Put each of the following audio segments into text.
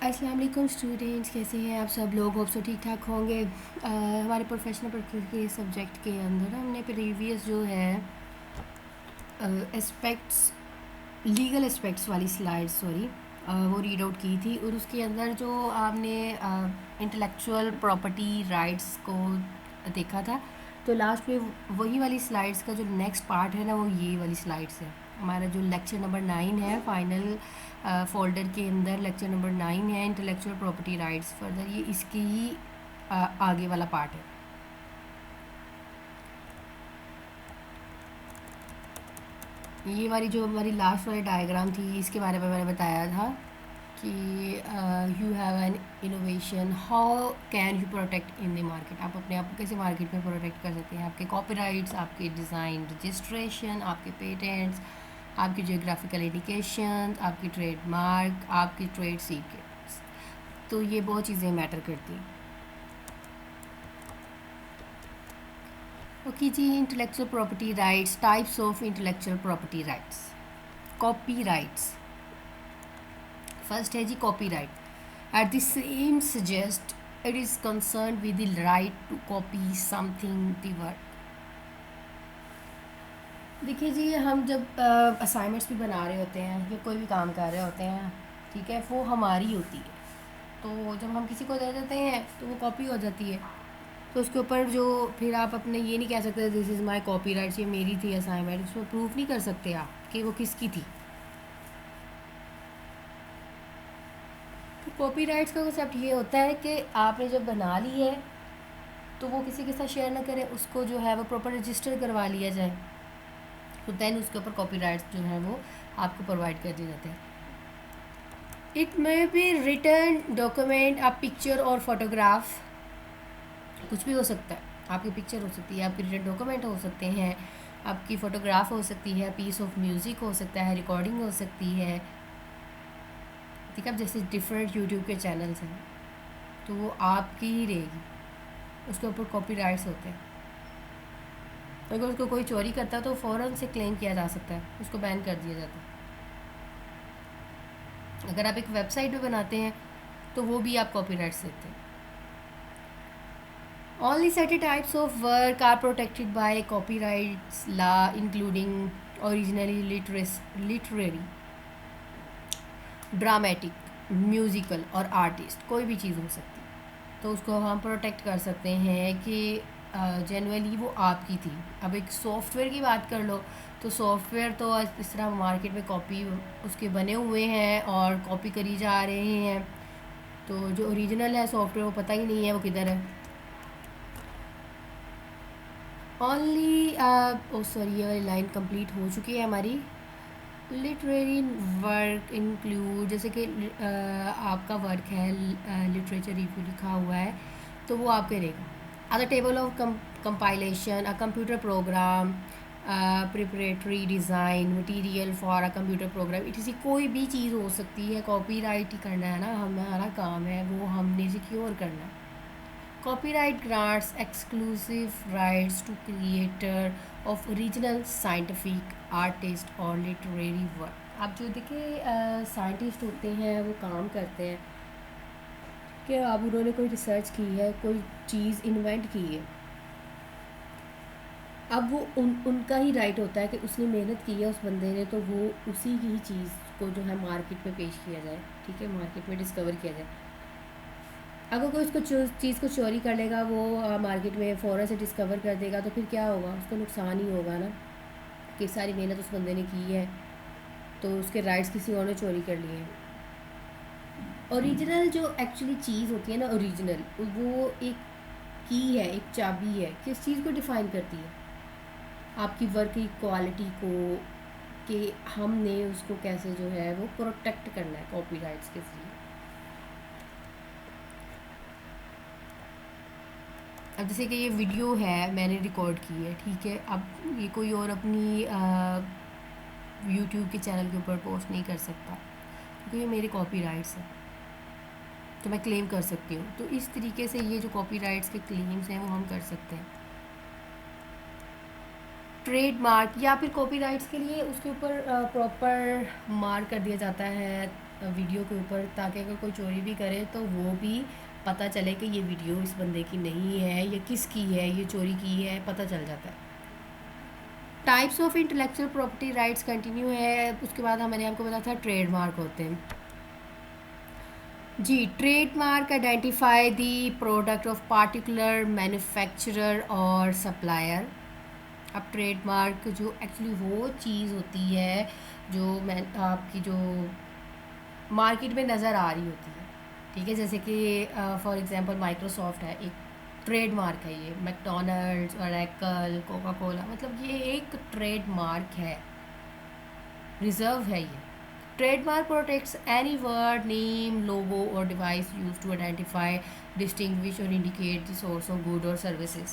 अस्सलाम वालेकुम स्टूडेंट्स, कैसे हैं आप सब लोग? होप सो ठीक ठाक होंगे। हमारे प्रोफेशनल के सब्जेक्ट के अंदर हमने प्रीवियस जो है एस्पेक्ट्स लीगल एस्पेक्ट्स वाली स्लाइड वो रीड आउट की थी, और उसके अंदर जो आपने इंटेलेक्चुअल प्रॉपर्टी राइट्स को देखा था, तो लास्ट में वही वाली स्लाइड्स का जो नेक्स्ट पार्ट है ना, वो ये वाली स्लाइड्स है। हमारा जो लेक्चर नंबर 9 है, फाइनल फोल्डर के अंदर लेक्चर नंबर 9 है, इंटेलेक्चुअल प्रॉपर्टी राइट्स। फर्दर ये इसके ही आगे वाला पार्ट है। ये वाली जो हमारी लास्ट वाली डायग्राम थी, इसके बारे में मैंने बताया था कि you have an innovation, how can you protect in the market. आप अपने आप को कैसे मार्केट में प्रोटेक्ट कर सकते हैं? आपके कॉपीराइट्स, आपके डिज़ाइन रजिस्ट्रेशन, आपके पेटेंट्स, आपकी जियोग्राफिकल इंडिकेशन, आपकी ट्रेडमार्क, आपकी ट्रेड सीक्रेट्स। तो ये बहुत चीज़ें मैटर करती हैं। ओके जी, intellectual property rights, types of intellectual property rights. Copy rights first है जी, copy right. At the same suggest it is concern with the right to copy something the work. देखिए जी, हम जब असाइनमेंट्स भी बना रहे होते हैं या कोई भी काम कर रहे होते हैं, ठीक है, वो हमारी होती है। तो जब हम किसी को दे देते हैं तो वो कॉपी हो जाती है। तो उसके ऊपर जो फिर आप अपने ये नहीं कह सकते दिस इज़ माय कॉपीराइट्स, ये मेरी थी असाइनमेंट, उसमें प्रूफ नहीं कर सकते आप कि वो किसकी थी। तो कॉपीराइट्स का कंसेप्ट ये होता है कि आपने जब बना ली है तो वो किसी के साथ शेयर ना करें, उसको जो है वो प्रॉपर रजिस्टर करवा लिया जाए, तो देन उसके ऊपर कॉपीराइट्स जो है वो आपको प्रोवाइड कर दिए जाते हैं। It may be return document, आप पिक्चर और फोटोग्राफ, कुछ भी हो सकता है। आपकी पिक्चर हो सकती है, आपके रिटर्न डॉक्यूमेंट हो सकते हैं, आपकी फ़ोटोग्राफ हो सकती है, पीस ऑफ म्यूज़िक हो सकता है, रिकॉर्डिंग हो सकती है। ठीक है, अब जैसे डिफरेंट यूट्यूब के चैनल्स हैं तो वो आपकी ही रहेगी, उसके ऊपर कॉपीराइट्स होते हैं। अगर उसको कोई चोरी करता है तो फ़ौरन से क्लेम किया जा सकता है, उसको बैन कर दिया जाता है। अगर आप एक वेबसाइट भी बनाते हैं तो वो भी आप कॉपीराइट्स देते हैं। Only certain types of work are protected by copyrights law, including originally literary, dramatic, musical और आर्टिस्ट। कोई भी चीज़ हो सकती है, तो उसको हम प्रोटेक्ट कर सकते हैं कि जेनुअली वो आपकी थी। अब एक सॉफ्टवेयर की बात कर लो, तो सॉफ्टवेयर तो इस तरह मार्केट में कॉपी उसके बने हुए हैं और कॉपी करी जा रहे हैं, तो जो ओरिजिनल है सॉफ्टवेयर वो पता ही नहीं है वो किधर है। ओनली सॉरी, ये वाली लाइन कंप्लीट हो चुकी है हमारी। लिटरेरी वर्क इंक्लूड, जैसे कि आपका वर्क है लिटरेचर रिव्यू लिखा हुआ है तो वो आप करेगा। Other table of compilation, a computer program, preparatory design material for a computer program, इसी कोई भी चीज़ हो सकती है। कॉपीराइट ही करना है ना, हमारा काम है वो हमने सिक्योर करना है। Copyright grants exclusive rights to creator of original scientific, artist और literary work। आप जो देखिए साइंटिस्ट होते हैं वो काम करते हैं कि अब उन्होंने कोई रिसर्च की है, कोई चीज़ इन्वेंट की है, अब वो उनका ही राइट होता है कि उसने मेहनत की है उस बंदे ने, तो वो उसी की ही चीज़ को जो है मार्केट में पेश किया जाए, ठीक है, मार्केट में डिस्कवर किया जाए। अगर कोई उसको चीज़ को चोरी कर लेगा, वो मार्केट में फ़ौरन से डिस्कवर कर देगा, तो फिर क्या होगा? उसको नुकसान ही होगा ना, कि सारी मेहनत उस बंदे ने की है तो उसके राइट्स किसी और ने चोरी कर लिए हैं। ओरिजिनल जो एक्चुअली चीज़ होती है ना, ओरिजिनल वो एक की है, एक चाबी है, किस चीज़ को डिफ़ाइन करती है? आपकी वर्क की क्वालिटी को, कि हमने उसको कैसे जो है वो प्रोटेक्ट करना है कॉपीराइट्स के ज़रिए। अब जैसे कि ये वीडियो है मैंने रिकॉर्ड की है, ठीक है, अब ये कोई और अपनी यूट्यूब के चैनल के ऊपर पोस्ट नहीं कर सकता क्योंकि ये मेरे कॉपीराइट्स हैं, तो मैं क्लेम कर सकती हूँ। तो इस तरीके से ये जो कॉपीराइट्स के क्लेम्स हैं वो हम कर सकते हैं। ट्रेडमार्क या फिर कॉपीराइट्स के लिए उसके ऊपर प्रॉपर मार्क कर दिया जाता है वीडियो के ऊपर, ताकि अगर कोई चोरी भी करे तो वो भी पता चले कि ये वीडियो इस बंदे की नहीं है, ये किसकी है, ये चोरी की है, पता चल जाता है। Types of intellectual property rights continue है। उसके बाद मैंने आपको बताया था ट्रेडमार्क होते हैं जी। Trademark identify the product of particular manufacturer और सप्लायर। अब ट्रेडमार्क जो एक्चुअली वो चीज़ होती है जो मैं आपकी जो मार्केट में नज़र आ रही होती है, ठीक है। जैसे कि फॉर एग्जांपल माइक्रोसॉफ्ट है, एक ट्रेडमार्क है ये। मैकडोनल्ड्स, ओरेकल, कोका कोला, मतलब ये एक ट्रेडमार्क है, रिजर्व है ये। Trademark protects any word, name, logo और device use to identify, distinguish और indicate the source of good और सर्विसेज।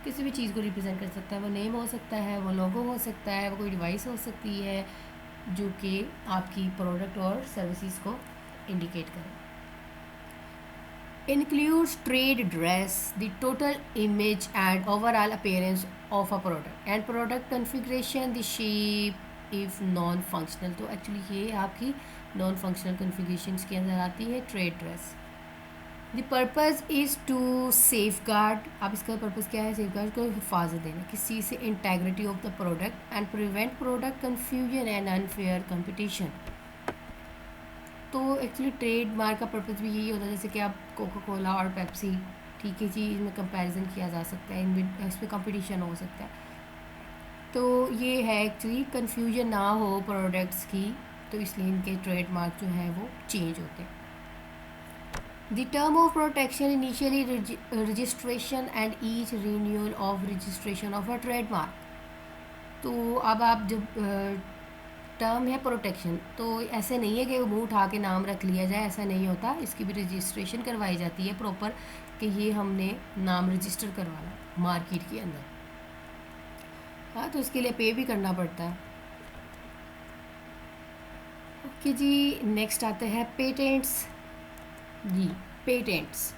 किसी भी चीज़ को रिप्रेजेंट कर सकता है, वो नेम हो सकता है, वो लोगो हो सकता है, वो कोई डिवाइस हो सकती है जो कि आपकी प्रोडक्ट और सर्विसेज को इंडिकेट करे। Includes trade dress, the total image and overall appearance of a product, and product configuration, the shape if non functional। तो एक्चुअली ये आपकी नॉन फंक्शनल कन्फिग्रेशंस के अंदर आती है trade dress. The purpose is to safeguard. अब इसका purpose क्या है? सेफ गार्ड को हिफाजत देना किसी चीज़ से, integrity of the product and prevent product confusion and unfair competition. तो एक्चुअली ट्रेड मार्क का पर्पज़ भी यही होता है, जैसे कि आप कोका कोला और पेप्सी, ठीक है जी, इनमें कंपैरिजन किया जा सकता है, इनमें इसमें कंपटीशन हो सकता है। तो ये है एक्चुअली कन्फ्यूजन ना हो प्रोडक्ट्स की, तो इसलिए इनके ट्रेड मार्क जो है वो चेंज होते हैं। The term of protection initially registration and each renewal of registration of a trade mark. तो अब आप जब टर्म है प्रोटेक्शन, तो ऐसे नहीं है कि मुंह उठा के नाम रख लिया जाए, ऐसा नहीं होता। इसकी भी रजिस्ट्रेशन करवाई जाती है प्रॉपर, कि ये हमने नाम रजिस्टर करवाना मार्केट के अंदर। हाँ, तो इसके लिए पे भी करना पड़ता है। ओके जी, नेक्स्ट आते हैं पेटेंट्स जी। पेटेंट्स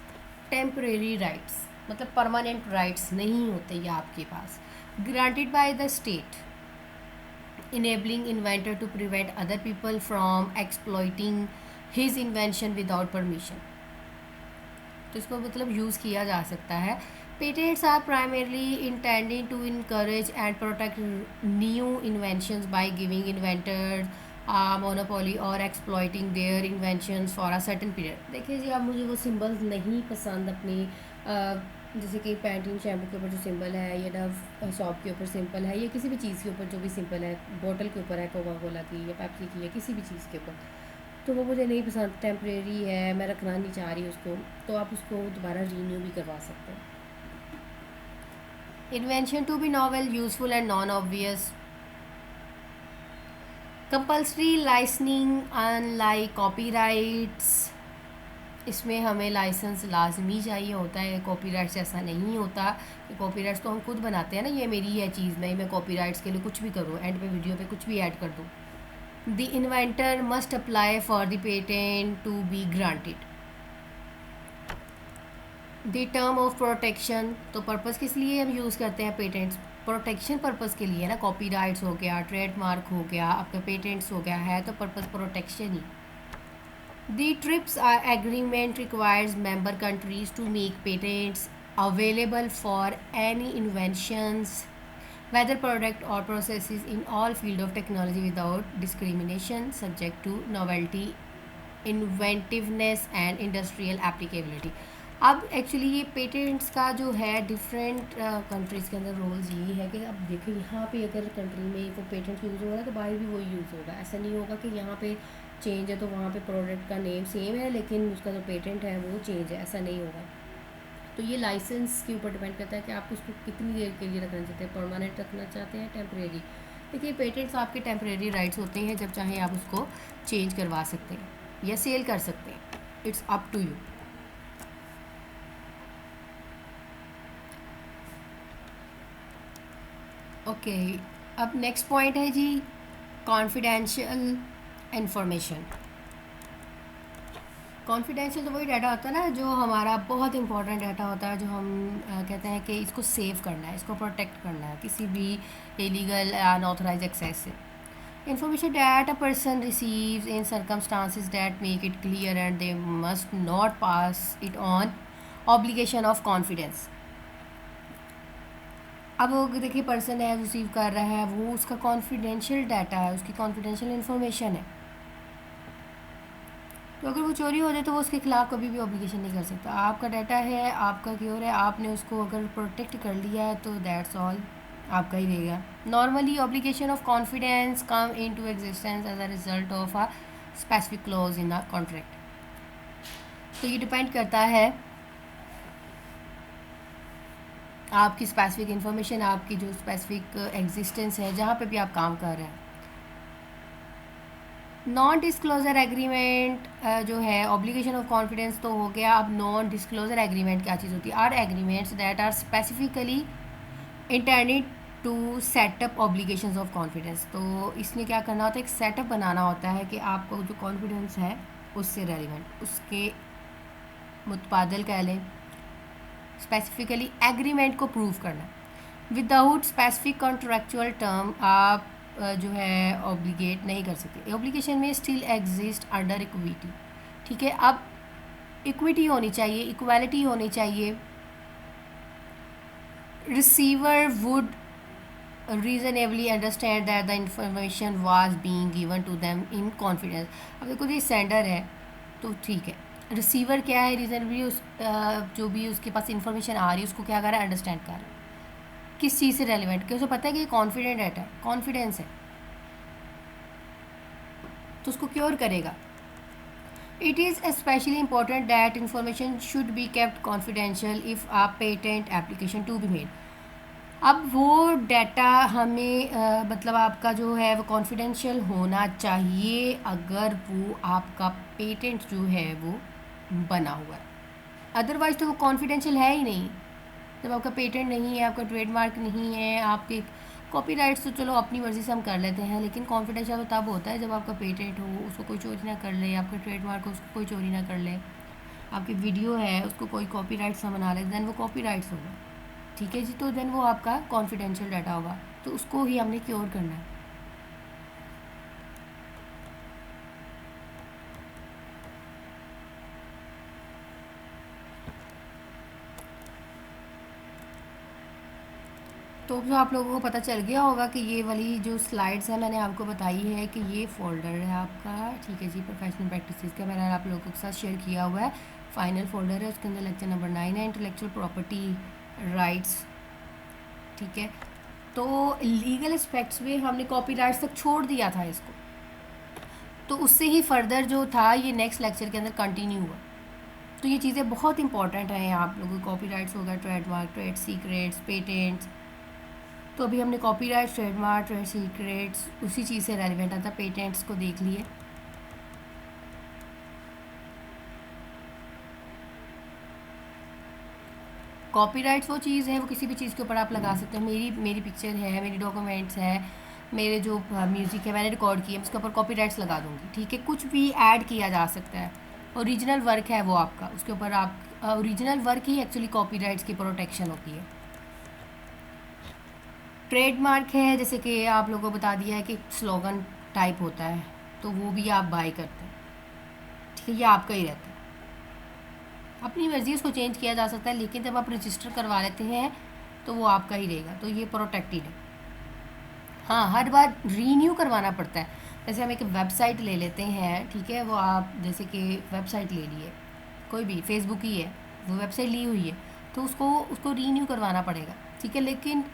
टेम्परेरी राइट्स, मतलब परमानेंट राइट्स नहीं होते ये आपके पास। Granted by the state, enabling inventor to prevent other people from exploiting his invention without permission। तो इसको मतलब यूज़ किया जा सकता है। Patents are primarily intended to encourage and protect new inventions by giving inventors monopoly और exploiting their inventions for a certain period. देखिए जी, अब मुझे वो सिंबल्स नहीं पसंद अपनी जैसे कि पैंटीन शैम्पू के ऊपर जो सिंबल है, या डव सॉप के ऊपर सिंबल है, या किसी भी चीज़ के ऊपर जो भी सिंबल है, बोतल के ऊपर है कोका कोला की या पेप्सी की या किसी भी चीज़ के ऊपर, तो वो मुझे नहीं पसंद। टेम्परेरी है, मैं रखना नहीं चाह रही उसको, तो आप उसको दोबारा रीन्यू भी करवा सकते हैं। Invention to be novel, useful and non obvious. Compulsory licensing unlike copyrights, इसमें हमें लाइसेंस लाजमी चाहिए होता है। कॉपीराइट्स ऐसा नहीं होता कि कॉपीराइट्स तो हम खुद बनाते हैं ना, ये मेरी है चीज़, मैं कॉपीराइट्स के लिए कुछ भी करूँ, एंड पे वीडियो पे कुछ भी ऐड कर दूँ। The inventor must apply for the patent to be granted. The term of protection, तो पर्पज़ किस लिए हम यूज़ करते हैं पेटेंट्स? प्रोटेक्शन पर्पज़ के लिए ना। कॉपीराइट्स हो गया, ट्रेडमार्क हो गया, आपका पेटेंट्स हो गया है, तो purpose protection he. The TRIPS agreement requires member countries to make patents available for any inventions, whether product or processes in all field of technology without discrimination, subject to novelty, inventiveness and industrial applicability। अब actually ये patents का जो है different countries के अंदर roles यही है कि अब देखिए यहाँ पे अगर कंट्री में वो पेटेंट यूज़ हो रहा है तो बाहर भी वही यूज़ होगा। ऐसा नहीं होगा कि यहाँ पे चेंज है तो वहाँ पे प्रोडक्ट का नेम सेम है लेकिन उसका जो पेटेंट है वो चेंज है, ऐसा नहीं होगा। तो ये लाइसेंस के ऊपर डिपेंड करता है कि आप उसको कितनी देर के लिए रखना चाहते हैं, परमानेंट रखना चाहते हैं, टेम्परेरी। देखिए पेटेंट्स आपके टेम्परेरी राइट्स होते हैं, जब चाहें आप उसको चेंज करवा सकते हैं या सेल कर सकते हैं, it's up to you. Okay, अब नेक्स्ट पॉइंट है जी कॉन्फिडेंशियल इंफॉर्मेशन। कॉन्फिडेंशियल तो वही डाटा होता है ना जो हमारा बहुत इंपॉर्टेंट डाटा होता है, जो हम कहते हैं कि इसको सेव करना है, इसको प्रोटेक्ट करना है किसी भी इलीगल अनऑथराइज एक्सेस से। Information that a person receives in circumstances that make it clear and they must not pass it on obligation of confidence. अब वो देखिए पर्सन है रिसीव कर रहा है, वो उसका कॉन्फिडेंशियल डाटा है, उसकी कॉन्फिडेंशियल इन्फॉर्मेशन है, तो अगर वो चोरी हो जाए तो वो उसके खिलाफ कभी भी ऑब्लिगेशन नहीं कर सकता। आपका डाटा है, आपका क्योर है, आपने उसको अगर प्रोटेक्ट कर लिया है तो दैट्स ऑल, आपका ही रहेगा। Normally obligation of confidence come into existence as a result of a specific clause in a contract. तो ये डिपेंड करता है आपकी स्पेसिफिक इंफॉर्मेशन, आपकी जो स्पेसिफिक एग्जिस्टेंस है जहाँ पे भी आप काम कर रहे हैं। नॉन डिस्क्लोजर एग्रीमेंट जो है ऑब्लिगेशन ऑफ कॉन्फिडेंस तो हो गया। अब नॉन डिस्क्लोजर एग्रीमेंट क्या चीज़ होती है? Are agreements that are specifically intended to set up obligations of confidence. तो इसमें क्या करना होता है, एक सेटअप बनाना होता है कि आपको जो कॉन्फिडेंस है उससे रेलिवेंट, उसके मुतबादल कह लें, स्पेसिफिकली एग्रीमेंट को प्रूव करना। विदाउट स्पेसिफिक कॉन्ट्रैक्चुअल टर्म आप जो है ऑब्लिगेट नहीं कर सकते। ऑब्लिगेशन में स्टिल एग्जिस्ट अंडर इक्विटी, ठीक है। अब इक्विटी होनी चाहिए, इक्वालिटी होनी चाहिए। Receiver would reasonably understand that the information was being given to them in confidence. अब देखो ये सेंडर है तो ठीक है, रिसीवर क्या है, रीजनेबली उस जो भी उसके पास इंफॉर्मेशन आ रही है उसको क्या कर रहा है, अंडरस्टैंड कर रहा है किस चीज़ से रेलिवेंट, क्योंकि उसे पता है कि कॉन्फिडेंट डाटा, कॉन्फिडेंस है तो उसको क्योर करेगा। It is specially important that information should be kept confidential if a patent application to be made. अब वो डाटा हमें मतलब आपका जो है वो कॉन्फिडेंशियल होना चाहिए अगर वो आपका पेटेंट जो है वो बना हुआ है, अदरवाइज़ तो वो कॉन्फिडेंशियल है ही नहीं। जब आपका पेटेंट नहीं है, आपका ट्रेडमार्क नहीं है, आपके कॉपीराइट्स तो चलो अपनी मर्ज़ी से हम कर लेते हैं, लेकिन कॉन्फिडेंशियल तो तब होता है जब आपका पेटेंट हो, उसको कोई चोरी ना कर ले, आपका ट्रेडमार्क हो उसको कोई चोरी ना कर ले, आपकी वीडियो है उसको कोई कॉपीराइट्स ना बना ले, देन वो कॉपीराइट्स होगा, ठीक है जी। तो देन वो आपका कॉन्फिडेंशियल डाटा होगा, तो उसको ही हमने क्योर करना है। तो जो आप लोगों को पता चल गया होगा कि ये वाली जो स्लाइड्स है मैंने आपको बताई है कि ये फोल्डर है आपका, ठीक है जी, प्रोफेशनल प्रैक्टिसेस का मैंने आप लोगों के साथ शेयर किया हुआ है। फाइनल फोल्डर है, उसके अंदर लेक्चर नंबर 9 है, इंटेलेक्चुअल प्रॉपर्टी राइट्स, ठीक है। तो लीगल एस्पेक्ट्स में हमने कॉपीराइट्स तक छोड़ दिया था इसको, तो उससे ही फर्दर जो था ये नेक्स्ट लेक्चर के अंदर कंटिन्यू हुआ। तो ये चीज़ें बहुत इंपॉर्टेंट हैं आप लोगों को, कॉपीराइट्स होगा, ट्रेडमार्क, ट्रेड सीक्रेट्स, पेटेंट्स। तो अभी हमने कॉपीराइट, ट्रेडमार्क, ट्रेड सीक्रेट्स उसी चीज़ से रेलिवेंट आता, पेटेंट्स को देख लिए। कॉपीराइट्स वो चीज़ है, वो किसी भी चीज़ के ऊपर आप लगा सकते हैं। मेरी पिक्चर है, मेरी डॉक्यूमेंट्स है, मेरे जो म्यूज़िक है मैंने रिकॉर्ड किया, उसके ऊपर कॉपीराइट्स लगा दूँगी, ठीक है। कुछ भी ऐड किया जा सकता है, ओरिजिनल वर्क है वो आपका, उसके ऊपर आप ओरिजिनल वर्क ही एक्चुअली कॉपीराइट्स की प्रोटेक्शन होती है। ट्रेडमार्क है, जैसे कि आप लोगों को बता दिया है कि स्लोगन टाइप होता है, तो वो भी आप बाय करते हैं, ठीक है, ये आपका ही रहता है, अपनी मर्ज़ी उसको चेंज किया जा सकता है, लेकिन जब आप रजिस्टर करवा लेते हैं तो वो आपका ही रहेगा, तो ये प्रोटेक्टेड है। हाँ, हर बार रीन्यू करवाना पड़ता है। जैसे हम एक वेबसाइट ले लेते हैं, ठीक है, वो आप जैसे कि वेबसाइट ले लिए, कोई भी फेसबुक ही है, वो वेबसाइट ली हुई है, तो उसको रीन्यू करवाना पड़ेगा, ठीक है। लेकिन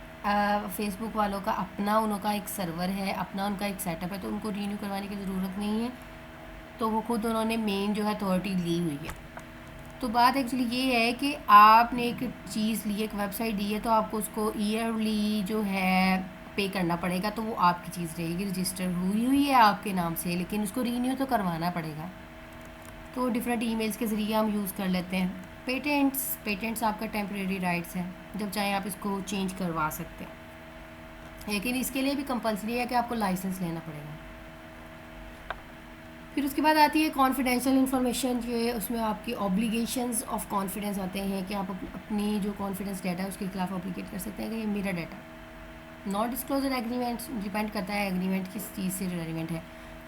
फेसबुक वालों का अपना उनका एक सर्वर है, अपना उनका एक सेटअप है, तो उनको रीन्यू करवाने की ज़रूरत नहीं है, तो वो खुद उन्होंने मेन जो है अथॉरिटी ली हुई है। तो बात एक्चुअली ये है कि आपने एक चीज़ ली, एक वेबसाइट दी है, तो आपको उसको ईयरली जो है पे करना पड़ेगा, तो वो आपकी चीज़ रहेगी, रजिस्टर हुई है आपके नाम से, लेकिन उसको रीन्यू तो करवाना पड़ेगा। तो डिफरेंट ईमेल्स के ज़रिए हम यूज़ कर लेते हैं। पेटेंट्स आपका टेम्प्रेरी राइट्स है, जब चाहें आप इसको चेंज करवा सकते हैं, लेकिन इसके लिए भी कंपलसरी है कि आपको लाइसेंस लेना पड़ेगा। फिर उसके बाद आती है कॉन्फिडेंशियल इन्फॉर्मेशन, जो है उसमें आपकी ऑब्लिगेशंस ऑफ कॉन्फिडेंस आते हैं कि आप अपनी जो कॉन्फिडेंस डाटा है उसके खिलाफ ऑब्लिगेट कर सकते हैं कि ये मेरा data. Not disclosure agreement depend करता है एग्रीमेंट किस चीज़ से रिलेवेंट है।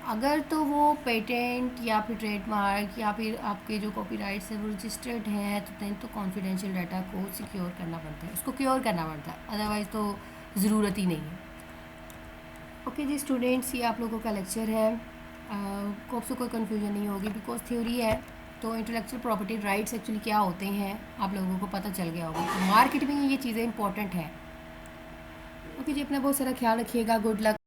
अगर तो वो पेटेंट या फिर ट्रेडमार्क या फिर आपके जो कॉपीराइट्स है वो रजिस्टर्ड हैं तो देन तो कॉन्फिडेंशियल डाटा को सिक्योर करना पड़ता है, उसको क्योर करना पड़ता है, अदरवाइज़ तो ज़रूरत ही नहीं है। ओके जी स्टूडेंट्स, ये आप लोगों का लेक्चर है। को आपसे कोई कन्फ्यूजन नहीं होगी बिकॉज थ्योरी है, तो इंटेलेक्चुअल प्रॉपर्टी राइट्स एक्चुअली क्या होते हैं आप लोगों को पता चल गया होगा। तो मार्केट में ये चीज़ें इंपॉर्टेंट है। ओके जी, अपना बहुत सारा ख्याल रखिएगा। Good luck.